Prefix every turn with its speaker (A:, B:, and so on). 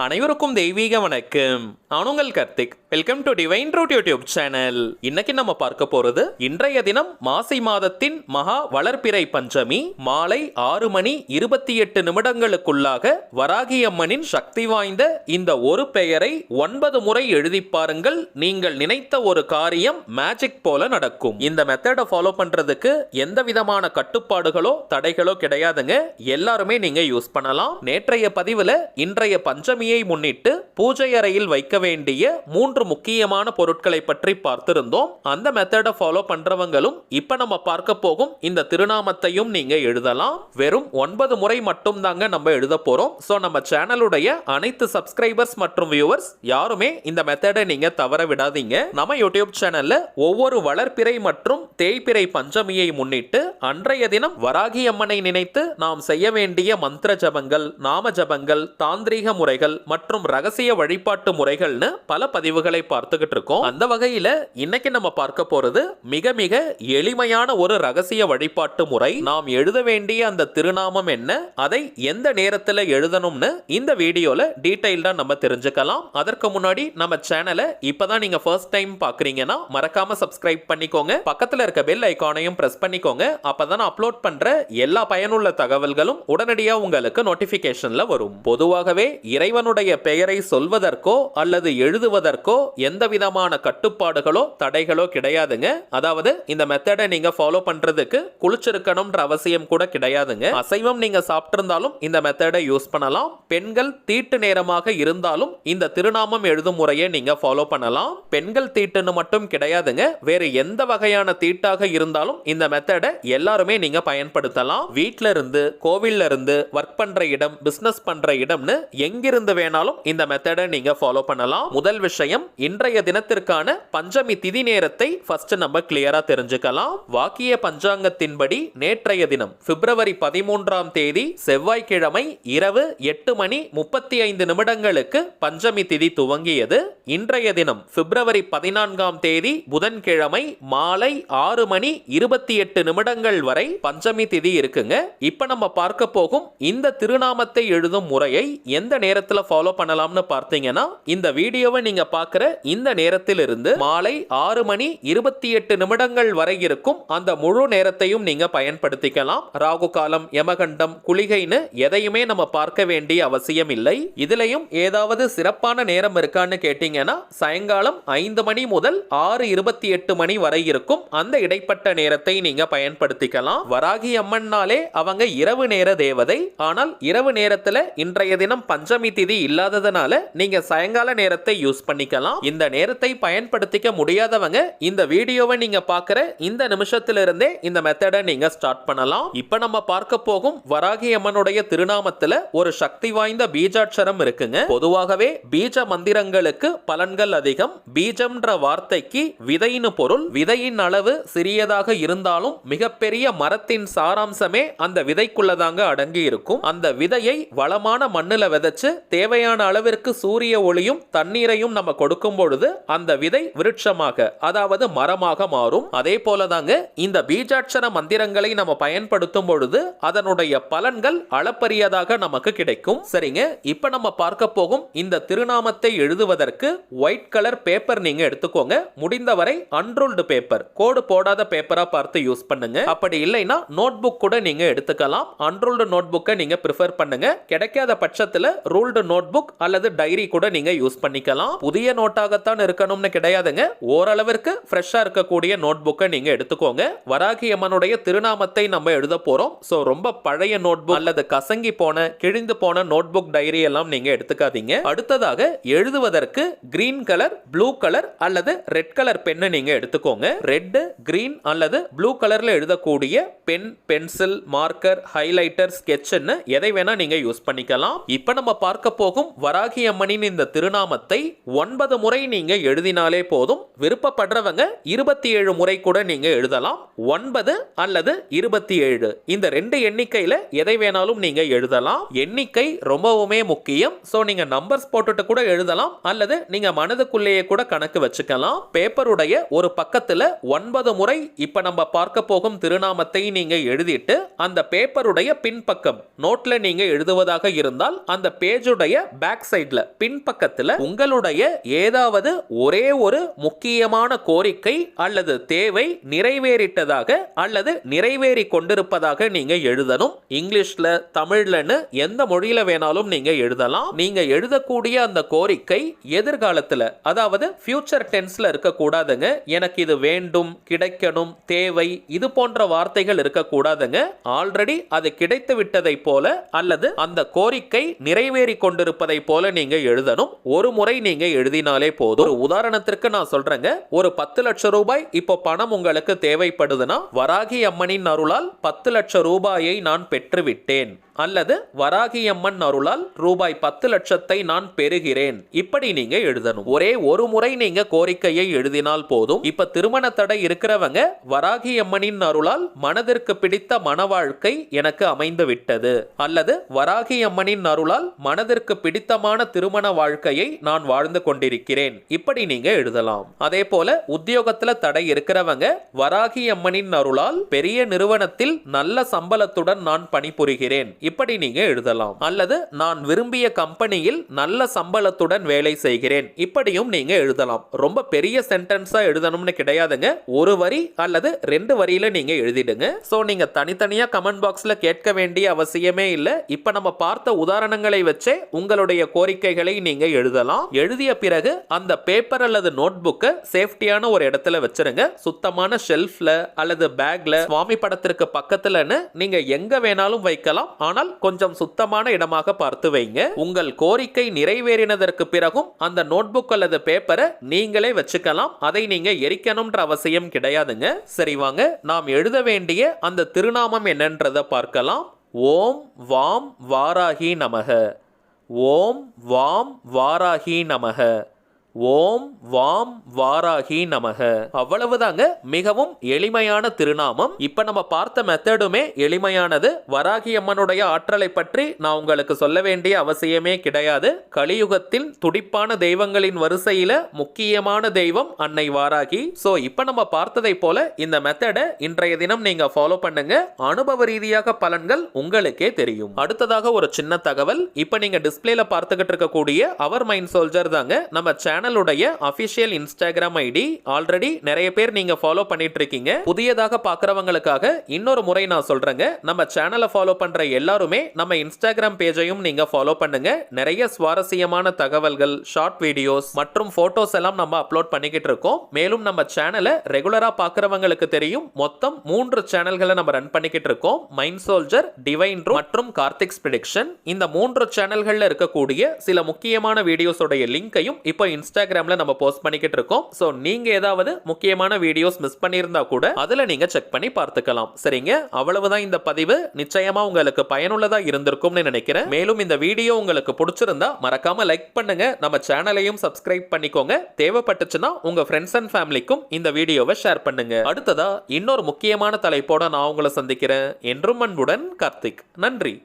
A: அனைவருக்கும் தெய்வீக வணக்கம். நான் உங்கள் Karthik. Welcome to divine truth YouTube channel. இன்னைக்கு நம்ம பார்க்க போறது இன்றைய தினம் மாசி மாதத்தின் மகா வளர்பிறை பஞ்சமி மாலை 6:28 வராகி அம்மனின் சக்தி வாய்ந்த இந்த ஒரு பெயரை 9 முறை எழுதி பாருங்கள். நீங்கள் நினைத்த ஒரு காரியம் மேஜிக் போல நடக்கும். இந்த மெத்தடை ஃபாலோ பண்றதுக்கு எந்த விதமான கட்டுப்பாடுகளோ தடைகளோ கிடையாதுங்க. எல்லாருமே நீங்க யூஸ் பண்ணலாம். நேற்றைய பதிவுல இன்றைய பஞ்சமியை முன்னிட்டு பூஜை அறையில் வைக்க வேண்டிய 3 முக்கியமான பொருட்களை பற்றி பார்த்திருந்தோம். அந்த மெத்தடை ஃபாலோ பண்றவங்களும் இப்ப நம்ம பார்க்க போகும் இந்த திருநாமத்தையும் நீங்க எழுதலாம். வெறும் 9 முறை மட்டும் தாங்க நம்ம எழுத போறோம். சோ நம்ம சேனலுடைய அனைத்து சப்ஸ்கிரைபர்ஸ் மற்றும் வியூவர்ஸ் யாருமே இந்த மெத்தடை நீங்க தவற விடாதீங்க. நம்ம யூடியூப் சேனல்ல ஒவ்வொரு வளர்பிறை மற்றும் தேய்பிறை பஞ்சமியை முன்னிட்டு அன்றைய தினம் வராகி அம்மனை நினைத்து நாம் செய்ய வேண்டிய மந்திர ஜபங்கள், நாம ஜபங்கள், தாந்திரீக முறைகள் மற்றும் ரகசிய வழிபாட்டு முறைகள்னு பல பதிவுகளை பார்த்துக்கிட்டு இருக்கோம். அந்த வகையில இன்னைக்கு நம்ம பார்க்க போறது மிக மிக எளிமையான ஒரு ரகசிய வழிபாட்டு முறை. நாம் எழுத வேண்டிய அந்த திருநாமம் என்ன, அதை எந்த நேரத்தில் எழுதணும்னு இந்த வீடியோல டீடைல்டா நம்ம தெரிஞ்சுக்கலாம். அதற்கு முன்னாடி நம்ம சேனலை இப்பதான் நீங்க ஃபர்ஸ்ட் டைம் பாக்குறீங்கன்னா மறக்காம சப்ஸ்கிரைப் பண்ணிக்கோங்க. பக்கத்துல இருக்க பெல் ஐகானையும் பிரஸ் பண்ணிக்கோங்க. அப்பதான் அப்லோட் பண்ற எல்லா பயனுள்ள தகவல்களும் உடனடியா உங்களுக்கு நோட்டிபிகேஷன்ல வரும். பொதுவாகவே இறைவனுடைய பெயரை சொல்வதற்கோ அல்லது எழுதுவதற்கோ எந்த விதமான கட்டுப்பாடுகளோ தடைகளோ கிடையாதுங்க. அதாவது இந்த மெத்தடை நீங்க ஃபாலோ பண்றதுக்கு குளிச்சிருக்கணும்ன்ற அவசியம் கூட கிடையாதுங்க. அசைவம் நீங்க சாப்பிட்டிருந்தாலும் இந்த மெத்தடை யூஸ் பண்ணலாம். பெண்கள் தீட்டு நேரமாக இருந்தாலும் இந்த திருநாமம் எழுதும் முறையை நீங்க ஃபாலோ பண்ணலாம். பெண்கள் தீட்டுன்னு மட்டும் கிடையாதுங்க, வேறு எந்த வகையான தீட்டாக இருந்தாலும் இந்த மெத்தடை எல்லாருமே நீங்க பயன்படுத்தலாம். வீட்ல இருந்து, கோவில்ல இருந்து, ஒர்க் பண்ற இடம், பிசினஸ் பண்ற இடம்னு எங்கிருந்து வேணாலும் இந்த மெத்தடை நீங்க ஃபாலோ பண்ணலாம். முதல் விஷயம், இன்றைய தினத்திற்கான பஞ்சமி திதி நேரத்தை ஃபர்ஸ்ட் நம்ம கிளியரா தெரிஞ்சுக்கலாம். வாக்கிய பஞ்சாங்கத்தின்படி நேற்றைய தினம் பிப்ரவரி 13ஆம் தேதி செவ்வாய்க்கிழமை இரவு 8:35 பஞ்சமி திதி துவங்கியது. இன்றைய தினம் பிப்ரவரி 14ஆம் தேதி புதன்கிழமை மாலை 6:28 வரை பஞ்சமி திதி இருக்குங்க. இப்ப நம்ம பார்க்க போகும் இந்த திருநாமத்தை எழுதும் முறையை எந்த நேரத்தில் ஃபாலோ பண்ணலாம்னு பார்த்தீங்கன்னா, இந்த வீடியோவை நீங்க பார்க்கிற இந்த நேரத்தில் இருந்து மாலை 6:28 வரை இருக்கும் அந்த முழு நேரத்தையும் நீங்க பயன்படுத்திக்கலாம். ராகு காலம், யமகண்டம், குளிகைன்னு எதையுமே நம்ம பார்க்க வேண்டிய அவசியம் இல்லை. இதுலயும் ஏதாவது சிறப்பான நேரம் இருக்கான்னு கேட்டீங்கன்னா, சாயங்காலம் 5 மணி முதல் 6:28 வரை இருக்கும் அந்த இடைப்பட்ட நேரத்தை நீங்க பயன்படுத்திக்கலாம். வராகி அம்மன்னாலே அவங்க இரவு நேர தேவதை. ஆனால் இரவு நேரத்துல இன்றைய தினம் பஞ்சமி திதி இல்லாததனால நீங்க சாயங்கால நேரத்தை யூஸ் பண்ணிக்கலாம். இந்த நேரத்தை பயன்படுத்திக்க முடியாதவங்க இந்த வீடியோவை நீங்க பார்க்கிற இந்த நிமிஷத்திலிருந்தே இந்த மெத்தடை நீங்க ஸ்டார்ட் பண்ணலாம். இப்ப நம்ம பார்க்க போகும் வராகி அம்மனுடைய திருநாமத்துல ஒரு சக்தி வாய்ந்த பீஜாட்சரம் இருக்குங்க. பொதுவாகவே பீஜ மந்திரங்களுக்கு பலன்கள் அதிகம். பீஜம்ன்ற வார்த்தைக்கு விதைன்னு பொருள். விதையின் அளவு சிறியதாக இருந்தாலும் மிகப்பெரிய மரத்தின் சாராம்சமே அந்த விதைக்குள்ளதாங்க அடங்கி இருக்கும். அந்த விதையை வளமான மண்ணுல விதைச்சு தேவையான அளவிற்கு சூரிய ஒளியும் தண்ணீரையும் நம்ம கொடுக்கும் பொழுது அந்த விதை விருட்சமாக, அதாவது மரமாக மாறும். அதே போலதாங்க இந்த பீஜாட்சர மந்திரங்களை நம்ம பயன்படுத்தும் பொழுது அதனுடைய பலன்கள் அளப்பரியதாக நமக்கு கிடைக்கும். சரிங்க, இப்ப நம்ம பார்க்க போகும் இந்த திருநாமத்தை எழுதுவதற்கு ஒயிட் கலர் பேப்பர் நீங்க எடுத்துக்கோங்க. முடிந்தவரை அன்ரூல்டு பேப்பர், கோடு போடாத பேப்பரா பார்த்து யூஸ் பண்ணுங்க. அப்படி இல்லைன்னா நோட் புக் கூட நீங்க எடுத்துக்கலாம். அன்ரூல்டு நோட் புக்கை நீங்க பிரிஃபர் பண்ணுங்க. கிடைக்காத பட்சத்துல ரூல்டு நோட் புக் அல்லது டைரி கூட நீங்க யூஸ் பண்ணிக்கலாம். புதிய நோட்டாகத்தான் இருக்கணும்னு கிடையாதுங்க, ஓரளவிற்கு ஃப்ரெஷ்ஷா இருக்கக்கூடிய நோட் புக்கை நீங்க எடுத்துக்கோங்க. வராகி அம்மனுடைய திருநாமத்தை நம்ம எழுத போறோம். சோ ரொம்ப பழைய நோட் புக் அல்லது கசங்கி போன, கிழிந்து போன நோட் புக், டைரி எல்லாம் நீங்க எடுத்துக்காதீங்க. அடுத்ததாக எழுதுவதற்கு கிரீன் கலர், ப்ளூ கலர் அல்லது ரெட் கலர் பென் நீங்க எடுத்துக்கோங்க. ரெட், கிரீன் அல்லது ப்ளூ கலர்ல எழுதக்கூடிய பென், பென்சில், மார்க்கர், ஹைலைட்டர், ஸ்கெட்ச்னு எதை வேணா நீங்க யூஸ் பண்ணிக்கலாம். இப்ப நம்ம பார்க்க போகும் வராகி அம்மனின் இந்த திருநாமத்தை 9 20 முறை நீங்க எழுதினாலே போதும். விருப்பப்படுறவங்க 27 முறை கூட நீங்க எழுதலாம். 9 அல்லது 27 இந்த 2 எண்ணிக்கையில எதை வேணாலும் நீங்க எழுதலாம். எண்ணிக்கை ரொம்பவுமே முக்கியம். சோ நீங்க நம்பர்ஸ் போட்டுட்டு கூட எழுதலாம், அல்லது நீங்க மனதுக்குள்ளேயே கூட கணக்கு வச்சுக்கலாம். பேப்பருடைய ஒரு பக்கத்துல 9 முறை இப்ப நம்ம பார்க்க போகும் திருநாமத்தை நீங்க எழுதிட்டு அந்த பேப்பருடைய பின்பக்கம் நோட்ல நீங்க எழுதுவதாக இருந்தால் அந்த பேஜுடைய பேக் சைட்ல பின்பக்கத்துல உங்களுடைய ஏதாவது ஒரே ஒரு முக்கியமான கோரிக்கை அல்லது தேவை நிறைவேறிட்டதாக அல்லது நிறைவேறி கொண்டிருப்பதாக நீங்க எழுதணும். இங்கிலீஷ்ல, தமிழ்லன்னு எந்த மொழியில வேணாலும் நீங்க எழுதலாம். நீங்க எழுதக்கூடிய அந்த கோரிக்கை எதிர்காலத்துல, அதாவது ஃபியூச்சர் டென்ஸ்ல இருக்க கூடாதுங்க. எனக்கு இது வேண்டும், கிடைக்கணும், தேவை, இது போன்ற வார்த்தைகள் இருக்க கூடாதுங்க. ஆல்ரெடி அது கிடைத்து விட்டதை போல அல்லது அந்த கோரிக்கை நிறைவேறி கொண்டிருப்பதை போல நீங்க எழுதணும். ஒரு முறை நீங்க எழுதினாலே போதும். ஒரு உதாரணத்திற்கு நான் சொல்றேங்க. ஒரு 10 லட்சம் ரூபாய் இப்போ பணம் உங்களுக்கு தேவைப்படுதுன்னா, வராகி அம்மனின் அருளால் 10 லட்சம் ரூபாயை நான் பெற்றுவிட்டேன் அல்லது வராகி அம்மன் அருளால் ரூபாய் 10 லட்சத்தை நான் பெறுகிறேன். இப்படி நீங்க எழுதணும். ஒரே ஒரு முறை நீங்க கோரிக்கையை எழுதினால் போதும். இப்ப திருமண தடை இருக்கிறவங்க, வராகி அம்மனின் அருளால் மனதிற்கு பிடித்த மனவாழ்க்கை எனக்கு அமைந்து விட்டது அல்லது வராகி அம்மனின் அருளால் மனதிற்கு பிடித்தமான திருமண வாழ்க்கையை நான் வாழ்ந்து கொண்டிருக்கிறேன். இப்படி நீங்க எழுதலாம். அதே போல உத்தியோகத்துல தடை இருக்கிறவங்க, வராகி அம்மனின் அருளால் பெரிய நிறுவனத்தில் நல்ல சம்பளத்துடன் நான் பணிபுரிகிறேன். இப்படி நீங்க எழுதலாம். அல்லது நான் விரும்பிய கம்பெனியில் நல்ல சம்பளத்துடன் வேலை செய்கிறேன். இப்படியும் நீங்க எழுதலாம். ரொம்ப பெரிய சென்டென்ஸா எழுதணும்னு கிடையாதுங்க. ஒரு வரி அல்லது 2 வரியில நீங்க எழுதிடுங்க. சோ நீங்க தனித்தனியா கமெண்ட் பாக்ஸ்ல கேட்க வேண்டிய அவசியமே இல்ல. இப்ப நம்ம பார்த்த உதாரணங்களை வச்சே உங்களுடைய கோரிக்கைகளை நீங்க எழுதலாம். எழுதிய பிறகு அந்த பேப்பர் அல்லது நோட் புக்கை சேஃப்டியான ஒரு இடத்துல வச்சிருங்க. சுத்தமான ஷெல்ஃப்ல அல்லது பேக்ல, சுவாமி படத்திற்கு பக்கத்துலன்னு நீங்க எங்க வேணாலும் வைக்கலாம். ஆனால் கொஞ்சம் சுத்தமான இடமாக பார்த்து வைங்க. உங்கள் கோரிக்கை நிறைவேறினதற்கு பிறகும் அந்த நோட்புக் அல்லது பேப்பரை நீங்களே வச்சுக்கலாம். அதை நீங்க எரிக்கணும்ன்ற அவசியம் கிடையாதுங்க. சரி வாங்க, நாம் எழுத வேண்டிய அந்த திருநாமம் என்னன்றதை பார்க்கலாம். ஓம் வாம் வாராகி நமக. ஓம் வாம் வாராகி நமக. ஓம் வாம் வாராகி நமக. அவ்வளவுதாங்க. மிகவும் எளிமையான திருநாமம். இப்ப நம்ம பார்த்த மெத்தடுமே எளிமையானது. வராகி அம்மனுடைய ஆற்றலை பற்றி நான் உங்களுக்கு சொல்ல வேண்டிய அவசியமே கிடையாது. கலியுகத்தில் துடிப்பான தெய்வங்களின் வரிசையில முக்கியமான தெய்வம் அன்னை வாராகி. சோ இப்ப நம்ம பார்த்ததை போல இந்த மெத்தடை இன்றைய தினம் நீங்க ஃபாலோ பண்ணுங்க. அனுபவ ரீதியாக பலன்கள் உங்களுக்கே தெரியும். அடுத்ததாக ஒரு சின்ன தகவல். இப்ப நீங்க டிஸ்பிளேல பார்த்துக்கிட்டு இருக்கக்கூடிய அவர் மைண்ட் சோல்ஜர் தாங்க நம்ம சேனலுடைய அபிஷியல் இன்ஸ்டாகிராம் ஐடி. ஆல்ரெடி நிறைய பேர் நீங்க ஃபாலோ பண்ணிட்டு இருக்கீங்க. புதியதாக பார்க்கறவங்களுக்காக இன்னொரு முறை நான் சொல்றேங்க. நம்ம சேனலை ஃபாலோ பண்ற எல்லாருமே நம்ம இன்ஸ்டாகிராம் பேஜையும் நீங்க ஃபாலோ பண்ணுங்க. நிறைய சுவாரஸ்யமான தகவல்கள், ஷார்ட் வீடியோஸ் மற்றும் போட்டோஸ் எல்லாம் நம்ம அப்லோட் பண்ணிக்கிட்டு இருக்கோம். மேலும் நம்ம சேனலை ரெகுலரா பார்க்கறவங்களுக்கு தெரியும், மொத்தம் 3 சேனல்களை நம்ம ரன் பண்ணிக்கிட்டு இருக்கோம். மைண்ட் சோல்ஜர், டிவைன் ரூட் மற்றும் கார்த்திக்ஸ் பிரெடிக்ஷன். இந்த 3 சேனல்கள்ல இருக்கக்கூடிய சில முக்கியமான வீடியோஸோட லிங்கையும் இப்போ இன்ஸ்டாகிராம்ல நம்ம போஸ்ட் பண்ணிக்கிட்டு இருக்கோம். சோ நீங்க ஏதாவது முக்கியமான வீடியோஸ் மிஸ் பண்ணியிருந்தா கூட அதுல நீங்க செக் பண்ணி பார்த்துக்கலாம். சரிங்க, அவ்வளவுதான் இந்த பதிவு. நிச்சயமா உங்களுக்கு பயனுள்ளதா இருந்திருக்கும்னு நினைக்கிறேன். மேலும் இந்த வீடியோ உங்களுக்கு பிடிச்சிருந்தா மறக்காம லைக் பண்ணுங்க. நம்ம சேனலையும் சப்ஸ்கிரைப் பண்ணிக்கோங்க. தேவைப்பட்டுச்சுன்னா உங்க ஃப்ரெண்ட்ஸ் அண்ட் ஃபேமிலிக்கும் இந்த வீடியோவை ஷேர் பண்ணுங்க. அடுத்ததா இன்னொரு முக்கியமான தலைப்போட நான் உங்களை சந்திக்கிறேன். என்றும் அன்புடன் கார்த்திக். நன்றி.